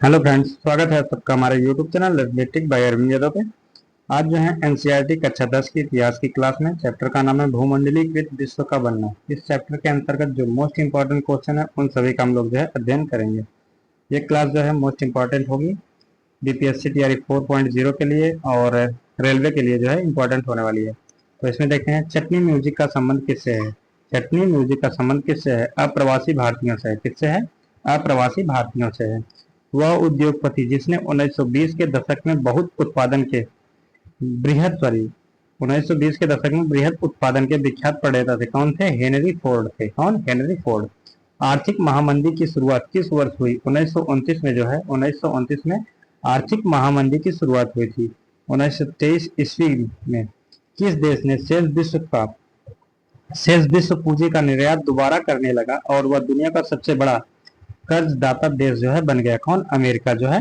Hello friends, स्वागत है सबका हमारे यूट्यूब चैनल लेटमेटिक बाय अरविंद यादव पे। आज जो है एनसीईआरटी कक्षा 10 की इतिहास की क्लास में चैप्टर का नाम है भूमंडलीकृत विश्व का बनना। इस चैप्टर के अंतर्गत जो मोस्ट इंपॉर्टेंट क्वेश्चन है उन सभी का हम लोग जो है अध्ययन करेंगे। ये क्लास जो है मोस्ट इंपॉर्टेंट होगी बीपीएससी तैयारी 4.0 के लिए और रेलवे के लिए जो है इंपॉर्टेंट होने वाली है। तो इसमें देखते हैं चटनी म्यूजिक का संबंध किससे है। चटनी म्यूजिक का संबंध किससे है? अप्रवासी भारतीयों से है। किससे है? अप्रवासी भारतीयों से है। वह उद्योगपति जिसने 1920 के दशक में बहुत उत्पादन के बृहद सॉरी 1920 के दशक में बृहद उत्पादन के विख्यात प्रणेता थे। कौन थे? हेनरी फोर्ड थे। कौन? Henry Ford. आर्थिक महामंदी की शुरुआत किस वर्ष हुई? 1929 में जो है 1929 में आर्थिक महामंदी की शुरुआत हुई थी। 1923 ईस्वी में किस देश ने शेष विश्व पूंजी का निर्यात दोबारा करने लगा और वह दुनिया का सबसे बड़ा कर्जदाता देश जो है बन गया? कौन? अमेरिका जो है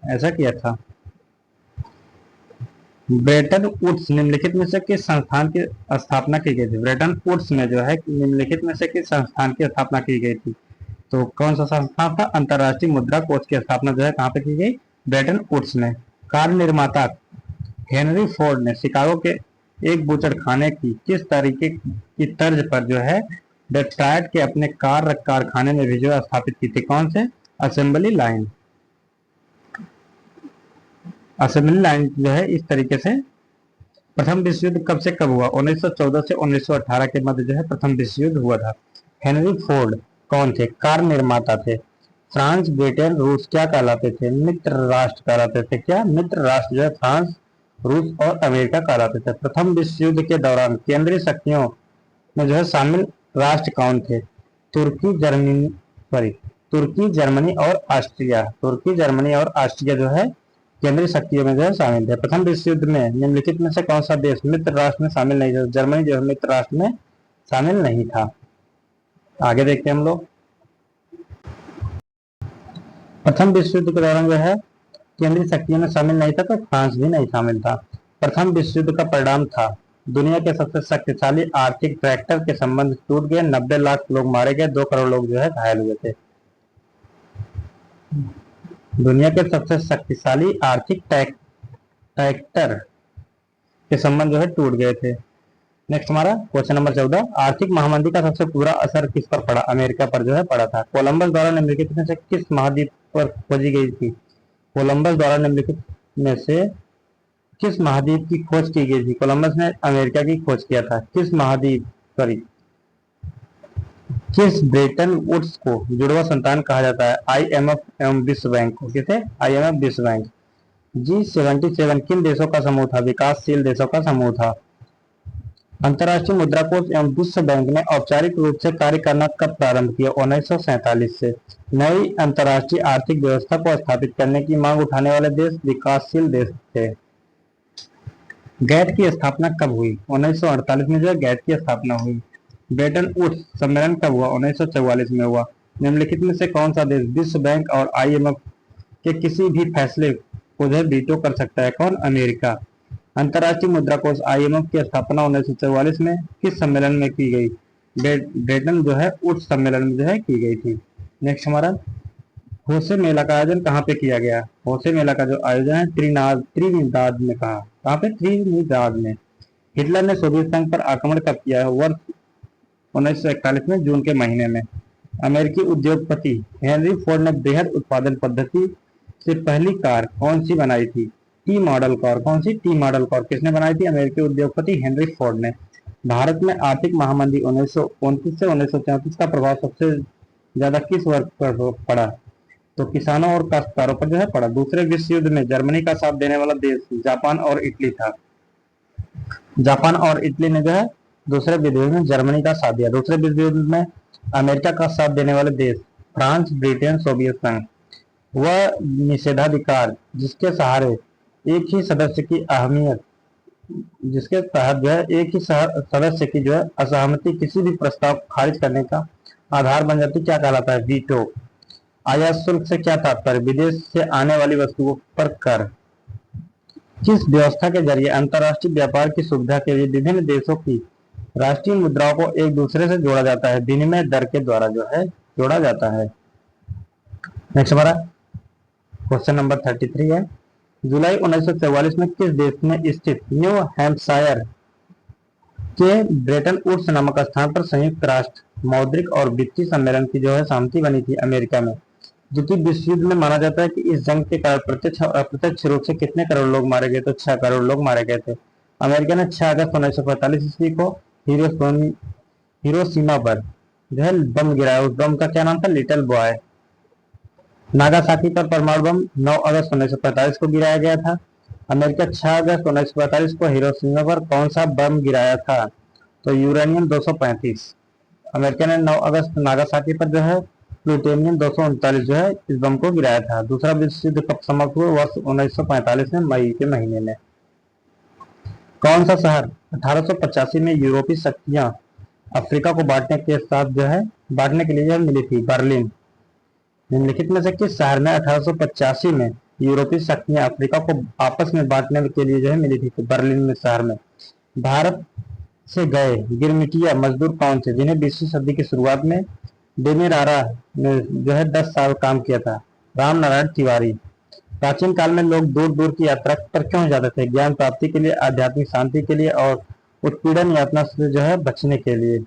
ऐसा किया था। ब्रेटन वुड्स निम्नलिखित में से किस संस्थान की स्थापना की गई थी? ब्रेटन वुड्स में जो है निम्नलिखित में से किस संस्थान की स्थापना की गई थी? तो कौन सा संस्थान था? अंतरराष्ट्रीय मुद्रा कोष की स्थापना जो है कहाँ पे की गई? ब्रेटन वुड्स में। कार निर्माता हेनरी फोर्ड ने शिकागो के एक बूचड़खाने की किस तरीके की तर्ज पर जो है डेट्रॉयट के अपने कारखाने में भी जो है स्थापित की थी? कौन से? Assembly line. असेंबली लाइन जो है इस तरीके से। प्रथम विश्व युद्ध कब से कब हुआ? 1914 से 1918 के मध्य जो है प्रथम विश्व युद्ध हुआ था। हेनरी फोर्ड कौन थे? कार निर्माता थे। फ्रांस, ब्रिटेन, रूस क्या कहलाते थे? मित्र राष्ट्र कहलाते थे। क्या? मित्र राष्ट्र जो है फ्रांस, रूस और अमेरिका कहलाते थे। प्रथम विश्व युद्ध के दौरान केंद्रीय शक्तियों में जो है शामिल राष्ट्र कौन थे? तुर्की, जर्मनी और ऑस्ट्रिया। तुर्की, जर्मनी और ऑस्ट्रिया जो है केंद्रीय शक्तियों में जो है शामिल थे। प्रथम विश्व युद्ध में निम्नलिखित में से कौन सा देश मित्र राष्ट्र में शामिल नहीं था? जर्मनी जो है मित्र राष्ट्र में शामिल नहीं था। आगे देखते हैं हम लोग। प्रथम विश्व युद्ध के दौरान जो है केंद्रीय शक्तियों में शामिल नहीं था तो फ्रांस भी नहीं शामिल था। प्रथम विश्व युद्ध का परिणाम था दुनिया के सबसे शक्तिशाली आर्थिक ट्रैक्टर के संबंध टूट गए, 90 लाख लोग मारे गए, 2 करोड़ लोग जो है घायल हुए थे। दुनिया के सबसे शक्तिशाली आर्थिक ट्रैक्टर के संबंध जो है टूट गए थे। नेक्स्ट हमारा क्वेश्चन नंबर 14। आर्थिक महामंदी का सबसे बुरा असर किस पर पड़ा? अमेरिका पर जो है पड़ा था। कोलंबस द्वारा निम्नलिखित में से किस महाद्वीप पर खोजी गई थी? कोलंबस द्वारा निम्नलिखित में से किस महाद्वीप की खोज की गई थी? कोलंबस ने अमेरिका की खोज किया था। किस महाद्वीप सॉरी किस ब्रेटन वुड्स को जुड़वा संतान कहा जाता है? आईएमएफ एवं विश्व बैंक को। किसे? आईएमएफ, विश्व बैंक। G77 किन देशों का समूह था? विकासशील देशों का समूह था। अंतर्राष्ट्रीय मुद्रा कोष एवं विश्व बैंक ने औपचारिक रूप से कार्य करना कब प्रारंभ किया? 1947 से। नई अंतर्राष्ट्रीय आर्थिक व्यवस्था को स्थापित करने की मांग उठाने वाले देश विकासशील देश थे। गैट की स्थापना कब हुई? 1948 में जो है गैट की स्थापना हुई। ब्रेटन वुड्स सम्मेलन कब हुआ? 1944 में हुआ। निम्नलिखित में से कौन सा देश विश्व बैंक और आईएमएफ के किसी भी फैसले को जो है वीटो कर सकता है? कौन? अमेरिका। अंतर्राष्ट्रीय मुद्रा कोष आईएमएफ की स्थापना 1944 में किस सम्मेलन में की गई? ब्रेटन जो है वुड्स सम्मेलन में जो है की गई थी। नेक्स्ट हमारा होसे मेला का आयोजन कहाँ पे किया गया? होसे मेला का जो आयोजन है त्रिनिदाद में। कहाँ पे? त्रिनिदाद में। हिटलर ने सोवियत संघ पर आक्रमण कब किया है? वर्ष 1941 में जून के महीने में। अमेरिकी उद्योगपति हेनरी फोर्ड ने बृहद उत्पादन पद्धति से पहली कार कौन सी बनाई थी? T model car. कौन सी? T model car. किसने बनाई थी? अमेरिकी उद्योगपति हेनरी फोर्ड ने। भारत में आर्थिक महामंदी 1929 से 1934 का प्रभाव सबसे ज्यादा किस वर्ग पर पड़ा? तो किसानों और काश्तकारों पर जो है पड़ा। दूसरे विश्व युद्ध में जर्मनी का साथ देने वाला देश जापान और इटली था। जापान और इटली ने जो है दूसरे विश्व युद्ध में जर्मनी का साथ दिया। दूसरे विश्व युद्ध में अमेरिका का साथ देने वाले देश फ्रांस, ब्रिटेन, सोवियत संघ। वह निषेधाधिकार जिसके सहारे एक ही सदस्य की अहमियत जिसके तहत जो है एक ही सदस्य की जो है असहमति किसी भी प्रस्ताव को खारिज करने का आधार बन जाती, क्या कहलाता है? वीटो। आयात शुल्क से क्या तात्पर्य? विदेश से आने वाली वस्तुओं पर कर। किस व्यवस्था के जरिए अंतर्राष्ट्रीय व्यापार की सुविधा के लिए विभिन्न देशों की राष्ट्रीय मुद्राओं को एक दूसरे से जोड़ा जाता है? विनिमय दर के द्वारा जो है जोड़ा जाता है। नेक्स्ट हमारा क्वेश्चन नंबर 33 है, जुलाई 1944 में किस देश में स्थित न्यू हैम्पशायर के ब्रेटन वुड्स नामक स्थान पर संयुक्त राष्ट्र मौद्रिक और वित्तीय सम्मेलन की जो है सहमति बनी थी अमेरिका में? द्वितीय विश्व युद्ध में माना जाता है कि इस जंग के कारण प्रत्यक्ष और अप्रत्यक्ष रूप से कितने करोड़ लोग मारे गए? तो 6 करोड़ लोग मारे गए थे। अमेरिका ने 6 अगस्त 1945 ईस्वी को हिरोशिमा पर जो है बम गिराया। उस बम का क्या नाम था? Little boy. नागासाकी पर परमाणु बम 9 अगस्त 1945 को गिराया गया था। अमेरिका 6 अगस्त 1945 को हिरोशिमा पर कौन सा बम गिराया था? तो यूरेनियम 235। अमेरिका ने 9 अगस्त नागासाकी पर जो है प्लूटोनियम 239 जो है इस बम को गिराया था। दूसरा विश्व युद्ध कब समाप्त हुआ? वर्ष 1945 में मई के महीने में। कौन सा शहर 1885 में यूरोपीय शक्तियां अफ्रीका को बांटने के लिए मिली थी? बर्लिन। निम्नलिखित में से किस शहर में 1885 में यूरोपीय शक्तियां अफ्रीका को आपस में बांटने के लिए जो है मिली थी? तो बर्लिन में शहर में। भारत से गए गिरमिटिया मजदूर कौन थे जिन्हें 20वीं सदी की शुरुआत में डेमेरारा में जो है 10 साल काम किया था? राम नारायण तिवारी। प्राचीन काल में लोग दूर दूर की यात्रा पर क्यों जाते थे? ज्ञान प्राप्ति के लिए, आध्यात्मिक शांति के लिए और उत्पीड़न यातना से जो है बचने के लिए।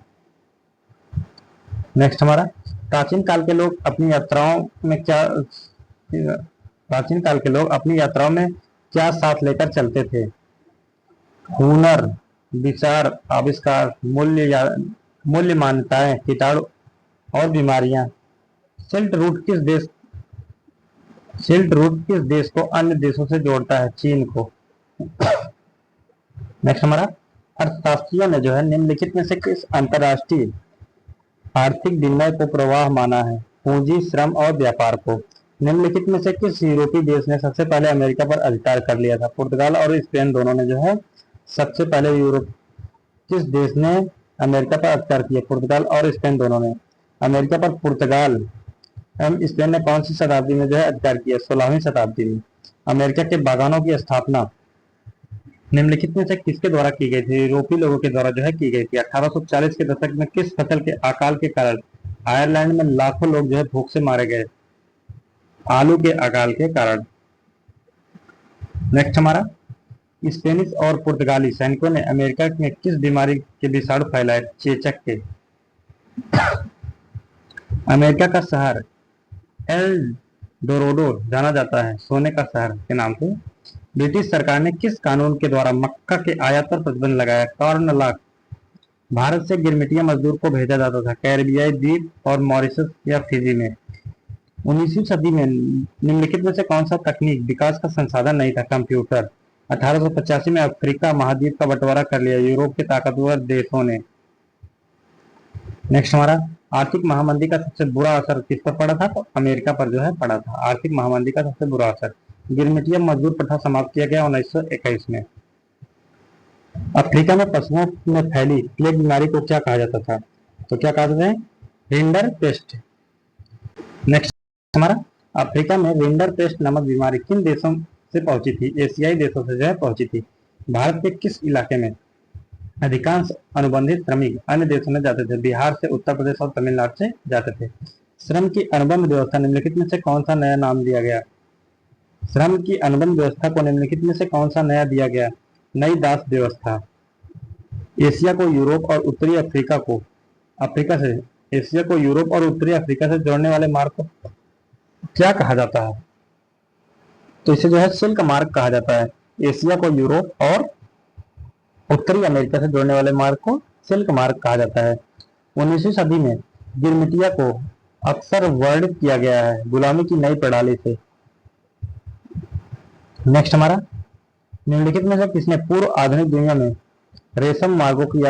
नेक्स्ट हमारा, प्राचीन काल के लोग अपनी यात्राओं में क्या साथ लेकर चलते थे? हुनर, विचार, आविष्कार, मूल्य मान्यताएं, कीटाणु और बीमारियां। सिल्क रूट किस देश को अन्य देशों से जोड़ता है? चीन को। नेक्स्ट हमारा, अर्थशास्त्रियों ने जो है निम्नलिखित में से किस अंतरराष्ट्रीय आर्थिक विनिमय को प्रवाह माना है? पूंजी, श्रम और व्यापार को। निम्नलिखित में से किस यूरोपीय देश ने सबसे पहले अमेरिका पर अधिकार कर लिया था? पुर्तगाल और स्पेन दोनों ने जो है सबसे पहले किस देश ने अमेरिका पर अधिकार किया? पुर्तगाल और स्पेन दोनों ने। अमेरिका पर पुर्तगाल एवं स्पेन ने कौन सी शताब्दी में जो है अधिकार किया? 16वीं शताब्दी में। अमेरिका के बागानों की स्थापना निम्नलिखित में से किसके द्वारा की गई थी? यूरोपीय लोगों के द्वारा जो है की गई थी। 1840 के दशक में किस फसल के अकाल के कारण आयरलैंड में लाखों लोग जो है भूख से मारे गए? आलू के अकाल के कारण। नेक्स्ट हमारा, स्पेनिश और पुर्तगाली सैनिकों ने अमेरिका में किस बीमारी के विषाणु फैलाए? चेचक के। अमेरिका का शहर एल डोराडो जाना जाता है सोने का शहर के नाम से। ब्रिटिश सरकार ने किस कानून के द्वारा मक्का के आयात पर प्रतिबंध लगाया? Corn law. भारत से गिरमिटिया मजदूर को भेजा जाता था कैरिबियाई द्वीप और मॉरिशस या फिजी में। 19वीं सदी में निम्नलिखित में से कौन सा तकनीक विकास का संसाधन नहीं था? कंप्यूटर। 1885 में अफ्रीका महाद्वीप का बंटवारा कर लिया यूरोप के ताकतवर देशों ने। नेक्स्ट हमारा, आर्थिक महामंदी का सबसे बुरा असर किस पर पड़ा था? तो अमेरिका पर जो है पड़ा था आर्थिक महामंदी का सबसे बुरा असर। गिरमिटिया मजदूर प्रथा समाप्त किया गया 1921 में। अफ्रीका में पशुओं में फैली प्लेग बीमारी को क्या कहा जाता था? तो क्या कहते थे? Rinder paste. नेक्स्ट हमारा, अफ्रीका में रिंडर पेस्ट नामक बीमारी किन देशों से पहुंची थी? एशियाई देशों से जो है पहुंची थी। भारत के किस इलाके में अधिकांश अनुबंधित श्रमिक अन्य देशों में जाते थे? बिहार से, उत्तर प्रदेश और तमिलनाडु से जाते थे। श्रम की अनुबंध व्यवस्था निम्नलिखित में से कौन सा नया नाम दिया गया? श्रम की अनुबंध व्यवस्था को निम्नलिखित में से कौन सा नया दिया गया? नई दास व्यवस्था। एशिया को यूरोप और उत्तरी अफ्रीका से जोड़ने वाले मार्ग को क्या कहा जाता है? तो इसे जो है सिल्क मार्ग कहा जाता है। एशिया को यूरोप और उत्तरी अमेरिका से जोड़ने वाले मार्ग को सिल्क मार्ग कहा जाता है। 19वीं सदी में गिरमिटिया को अक्सर वर्णित किया गया है गुलामी की नई प्रणाली से। नेक्स्ट हमारा, निम्नलिखित में से किसने पूर्व आधुनिक दुनिया में रेशम मार्गों की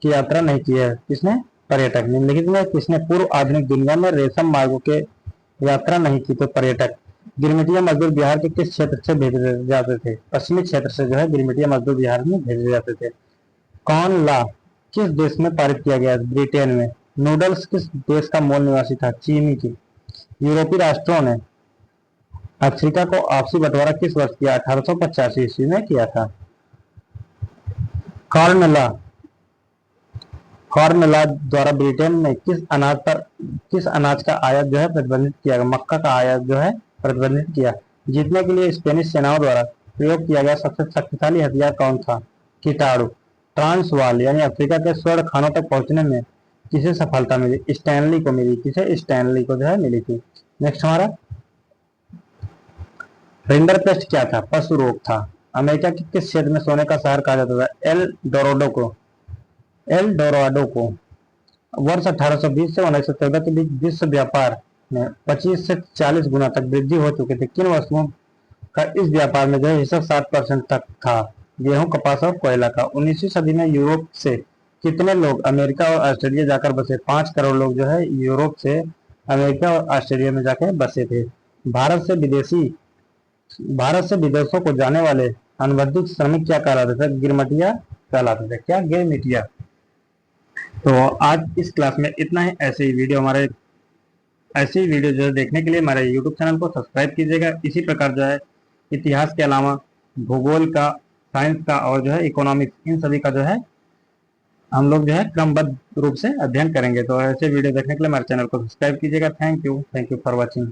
यात्रा नहीं की है? किसने? पर्यटक। निम्नलिखित में किसने पूर्व आधुनिक दुनिया में रेशम मार्गों के यात्रा नहीं की? तो पर्यटक। गिरमिटिया मजदूर बिहार के किस क्षेत्र से भेजे जाते थे? पश्चिमी क्षेत्र से जो है गिरमिटिया मजदूर बिहार में भेजे जाते थे। कॉर्न लॉ किस देश में पारित किया गया? ब्रिटेन में। नूडल्स किस देश का मूल निवासी था? चीनी की। यूरोपीय राष्ट्रों ने अफ्रीका को आपसी बंटवारा किस वर्ष किया? 1885 ईस्वी में किया था। कॉर्न लॉ द्वारा ब्रिटेन में किस अनाज का आयात जो है प्रतिबंधित किया गया? मक्का का आयात जो है प्रतिबंधित किया। जीतने के लिए स्पेनिश सेनाओं द्वारा प्रयोग किया गया सबसे शक्तिशाली हथियार कौन था? कीटाणु। ट्रांसवाल यानी अफ्रीका के स्वर्ण खानों तक पहुंचने में किसे सफलता मिली? स्टैनली को मिली। किसे? स्टैनली को जो है मिली थी। नेक्स्ट हमारा रिंडरपेस्ट क्या था? पशु रोग था। अमेरिका के किस क्षेत्र में सोने का शहर कहा जाता था? एल डोराडो को। वर्ष 1820 से 1914 के बीच विश्व व्यापार में 25 से 40 गुना तक वृद्धि हो चुकी थी। किन वस्तुओं का इस व्यापार में जो है हिस्सा 7% तक था? गेहूं, कपास और कोयला का। 19वीं सदी में यूरोप से कितने लोग अमेरिका और ऑस्ट्रेलिया जाकर बसे? 5 करोड़ लोग जो है यूरोप से अमेरिका और ऑस्ट्रेलिया में जाकर बसे थे। भारत से विदेशी भारत से विदेशों को जाने वाले अनुबंधित श्रमिक क्या कहलाते थे? गिरमिटिया कहलाते थे। क्या? गिरमिटिया। तो आज इस क्लास में इतना ही। ऐसी वीडियो जो है देखने के लिए हमारे यूट्यूब चैनल को सब्सक्राइब कीजिएगा। इसी प्रकार जो है इतिहास के अलावा भूगोल का, साइंस का और जो है इकोनॉमिक्स, इन सभी का जो है हम लोग जो है क्रमबद्ध रूप से अध्ययन करेंगे। तो ऐसे वीडियो देखने के लिए हमारे चैनल को सब्सक्राइब कीजिएगा। Thank you for watching.